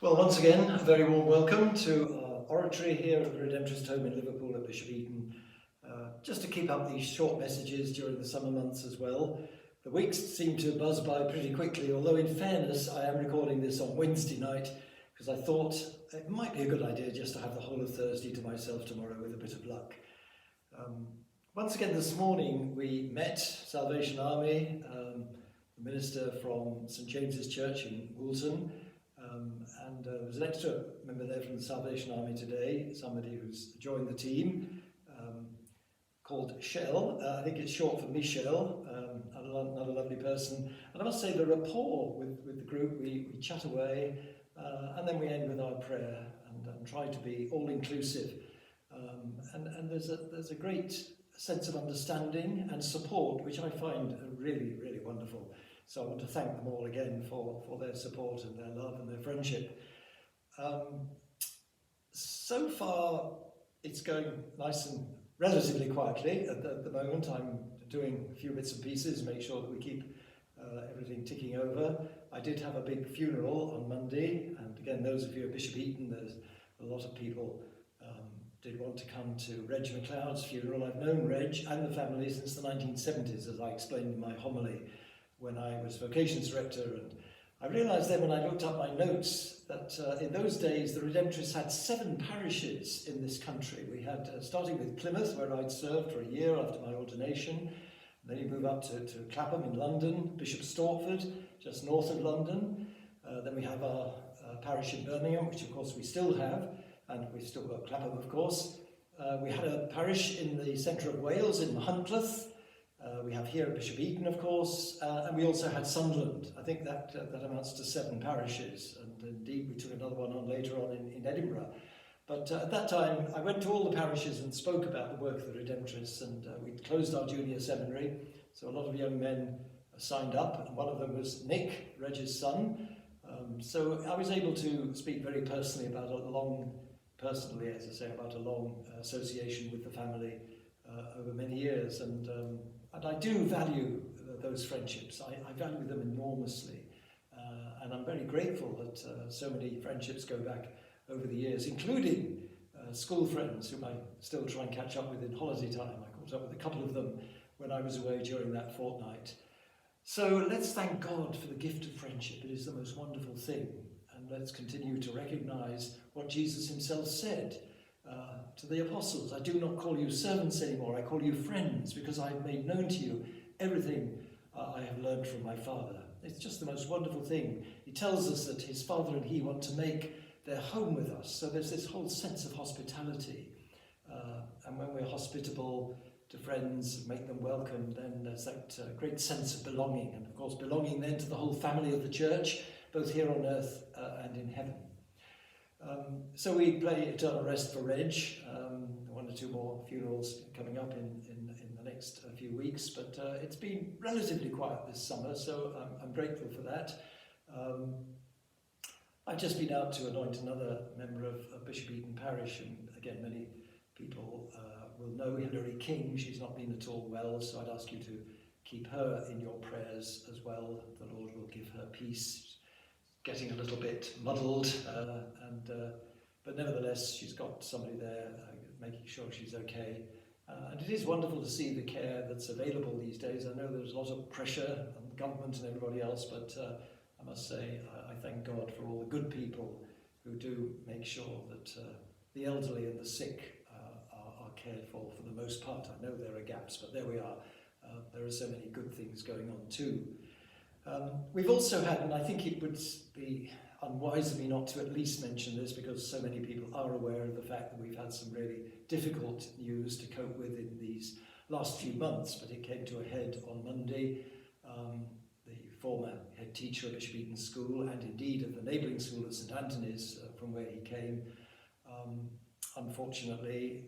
Well, once again, a very warm welcome to our oratory here at the Redemptorist Home in Liverpool at Bishop Eton. Just to keep up these short messages during the summer months as well. The weeks seem to buzz by pretty quickly, although in fairness, I am recording this on Wednesday night because I thought it might be a good idea just to have the whole of Thursday to myself tomorrow with a bit of luck. Once again this morning we met Salvation Army, the minister from St James's Church in Woolton, and there was an extra member there from the Salvation Army today, somebody who's joined the team, called Shell. I think it's short for Michelle, another lovely person. And I must say the rapport with the group, we chat away, and then we end with our prayer and try to be all-inclusive. And there's a great sense of understanding and support, which I find really, really wonderful. So I want to thank them all again for their support and their love and their friendship. So far, it's going nice and relatively quietly at the moment. I'm doing a few bits and pieces, make sure that we keep everything ticking over. I did have a big funeral on Monday, and again, those of you at Bishop Eton, there's a lot of people did want to come to Reg MacLeod's funeral. I've known Reg and the family since the 1970s, as I explained in my homily when I was vocations director, and I realised then when I looked up my notes that in those days the Redemptorists had 7 parishes in this country. We had, starting with Plymouth, where I'd served for a year after my ordination, then you move up to Clapham in London, Bishop Stortford, just north of London, then we have our parish in Birmingham, which of course we still have, and we've still got Clapham of course. We had a parish in the centre of Wales in Machynlleth. We have here at Bishop Eton, of course, and we also had Sunderland. I think that amounts to 7 parishes, and indeed we took another one on later on in Edinburgh. But at that time, I went to all the parishes and spoke about the work of the Redemptorists, and we'd closed our junior seminary, so a lot of young men signed up, and one of them was Nick, Reg's son. So I was able to speak very personally about a long association with the family over many years, and I do value those friendships. I value them enormously, and I'm very grateful that so many friendships go back over the years, including school friends whom I still try and catch up with in holiday time. I caught up with a couple of them when I was away during that fortnight. So let's thank God for the gift of friendship. It is the most wonderful thing, and let's continue to recognise what Jesus himself said to the apostles. I do not call you servants anymore, I call you friends, because I have made known to you everything I have learned from my Father. It's just the most wonderful thing. He tells us that his Father and he want to make their home with us, so there's this whole sense of hospitality. And when we're hospitable to friends, make them welcome, then there's that great sense of belonging, and of course belonging then to the whole family of the church, both here on earth and in heaven. So we play Eternal Rest for Reg, 1 or 2 more funerals coming up in the next few weeks, but it's been relatively quiet this summer, so I'm grateful for that. I've just been out to anoint another member of Bishop Eton Parish, and again many people will know Hilary King. She's not been at all well, so I'd ask you to keep her in your prayers as well. The Lord will give her peace. Getting a little bit muddled, but nevertheless she's got somebody there making sure she's okay. And it is wonderful to see the care that's available these days. I know there's a lot of pressure on the government and everybody else, but I must say I thank God for all the good people who do make sure that the elderly and the sick are cared for the most part. I know there are gaps, but there we are. There are so many good things going on too. We've also had, and I think it would be unwise of me not to at least mention this because so many people are aware of the fact that we've had some really difficult news to cope with in these last few months, but it came to a head on Monday. The former head teacher of Bishop Eton School, and indeed of the neighbouring school at St Anthony's, from where he came, unfortunately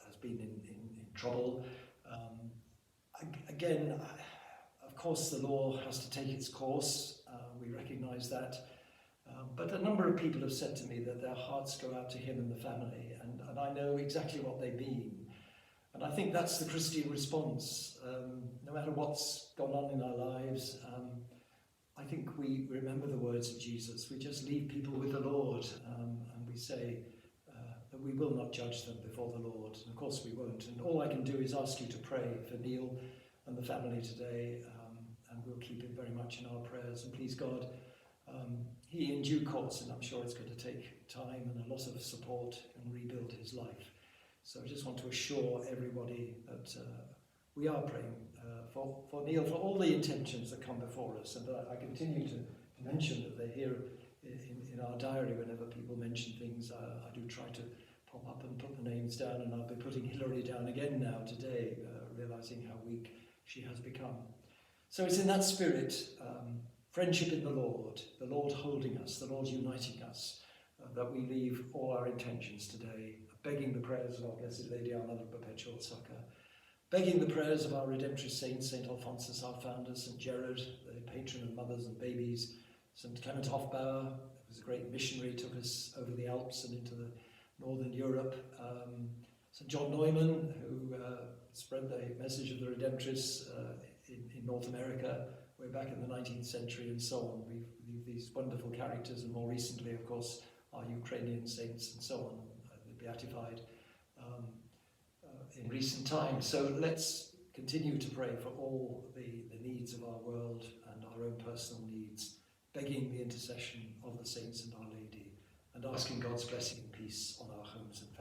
has been in trouble. Again, of course the law has to take its course, we recognise that, but a number of people have said to me that their hearts go out to him and the family, and I know exactly what they mean. And I think that's the Christian response. No matter what's gone on in our lives, I think we remember the words of Jesus. We just leave people with the Lord, and we say that we will not judge them before the Lord. And of course we won't. And all I can do is ask you to pray for Neil and the family today, and we'll keep him very much in our prayers. And please God, he in due course, and I'm sure it's going to take time and a lot of support, and rebuild his life. So I just want to assure everybody that we are praying for Neil, for all the intentions that come before us, and I continue to mention that they're here in our diary. Whenever people mention things, I do try to pop up and put the names down, and I'll be putting Hilary down again now today, realising how weak she has become. So it's in that spirit, friendship in the Lord holding us, the Lord uniting us, that we leave all our intentions today, begging the prayers of our Blessed Lady, our Mother of Perpetual Succour, begging the prayers of our Redemptress saints, St. Alphonsus, our founder, St. Gerard, the patron of mothers and babies, St. Clement Hofbauer, who was a great missionary, took us over the Alps and into the northern Europe, St. John Neumann, who spread the message of the Redemptress in North America way back in the 19th century, and so on. We've these wonderful characters, and more recently, of course, our Ukrainian saints and so on, the beatified in recent times. So let's continue to pray for all the needs of our world and our own personal needs, begging the intercession of the saints and Our Lady, and asking God's blessing and peace on our homes and